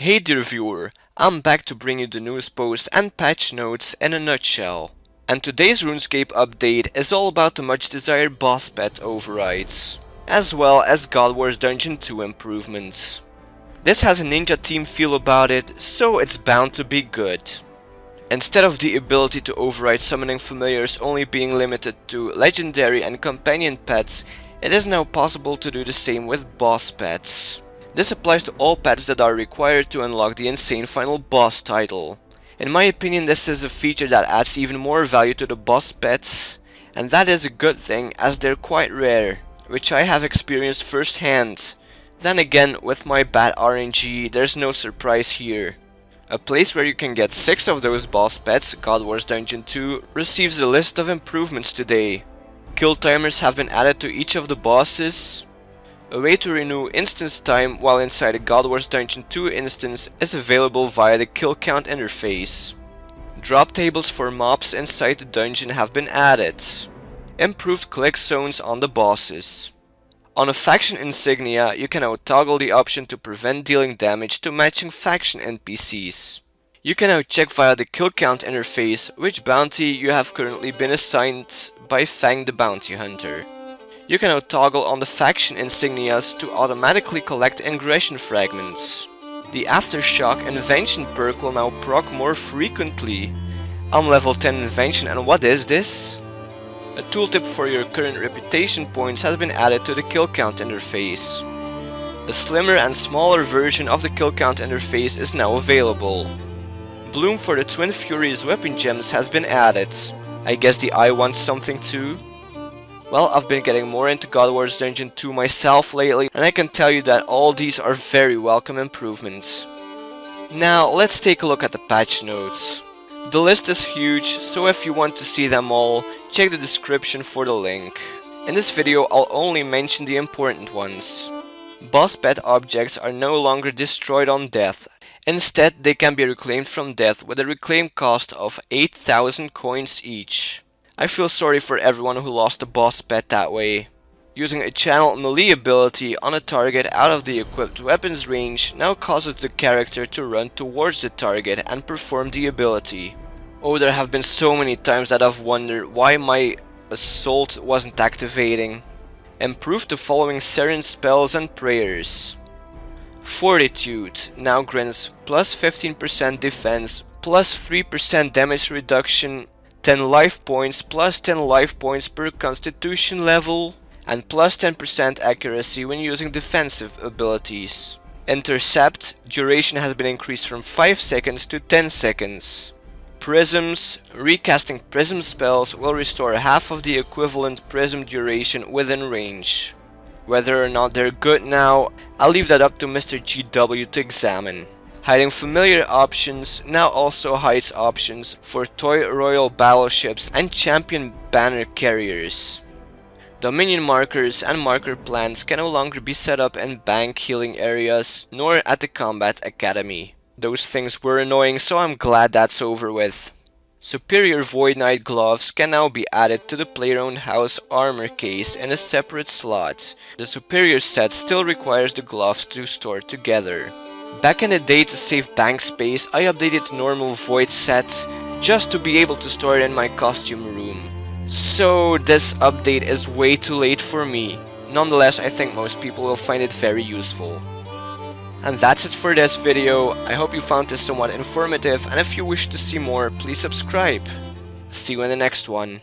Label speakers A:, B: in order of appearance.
A: Hey dear viewer, I'm back to bring you the news post and patch notes in a nutshell. And today's RuneScape update is all about the much desired boss pet overrides, as well as God Wars Dungeon 2 improvements. This has a ninja team feel about it, so it's bound to be good. Instead of the ability to override summoning familiars only being limited to legendary and companion pets, it is now possible to do the same with boss pets. This applies to all pets that are required to unlock the insane final boss title. In my opinion, this is a feature that adds even more value to the boss pets, and that is a good thing as they're quite rare, which I have experienced firsthand. Then again, with my bad RNG, there's no surprise here. A place where you can get 6 of those boss pets, God Wars Dungeon 2, receives a list of improvements today. Kill timers have been added to each of the bosses. A way to renew instance time while inside a God Wars Dungeon 2 instance is available via the kill count interface. Drop tables for mobs inside the dungeon have been added. Improved click zones on the bosses. On a faction insignia, you can now toggle the option to prevent dealing damage to matching faction NPCs. You can now check via the kill count interface which bounty you have currently been assigned by Fang the Bounty Hunter. You can now toggle on the faction insignias to automatically collect ingression fragments. The Aftershock Invention perk will now proc more frequently. I'm level 10 Invention, and what is this? A tooltip for your current reputation points has been added to the kill count interface. A slimmer and smaller version of the kill count interface is now available. Bloom for the Twin Furies weapon gems has been added. I guess the eye wants something too? Well, I've been getting more into God Wars Dungeon 2 myself lately, and I can tell you that all these are very welcome improvements. Now, let's take a look at the patch notes. The list is huge, so if you want to see them all, check the description for the link. In this video, I'll only mention the important ones. Boss pet objects are no longer destroyed on death. Instead, they can be reclaimed from death with a reclaim cost of 8,000 coins each. I feel sorry for everyone who lost a boss pet that way. Using a channel melee ability on a target out of the equipped weapons range now causes the character to run towards the target and perform the ability. Oh, there have been so many times that I've wondered why my assault wasn't activating. Improved the following Seren spells and prayers. Fortitude now grants plus 15% defense, plus 3% damage reduction, 10 life points plus 10 life points per constitution level, and plus 10% accuracy when using defensive abilities. Intercept duration has been increased from 5 seconds to 10 seconds. Prisms, recasting prism spells will restore half of the equivalent prism duration within range. Whether or not they're good now, I'll leave that up to Mr. GW to examine. Hiding familiar options now also hides options for toy royal battleships and champion banner carriers. Dominion markers and marker plants can no longer be set up in bank healing areas nor at the combat academy. Those things were annoying, so I'm glad that's over with. Superior Void Knight gloves can now be added to the player-owned house armor case in a separate slot. The superior set still requires the gloves to store together. Back in the day, to save bank space, I updated normal void set just to be able to store it in my costume room. So this update is way too late for me. Nonetheless, I think most people will find it very useful. And that's it for this video. I hope you found this somewhat informative, and if you wish to see more, please subscribe. See you in the next one.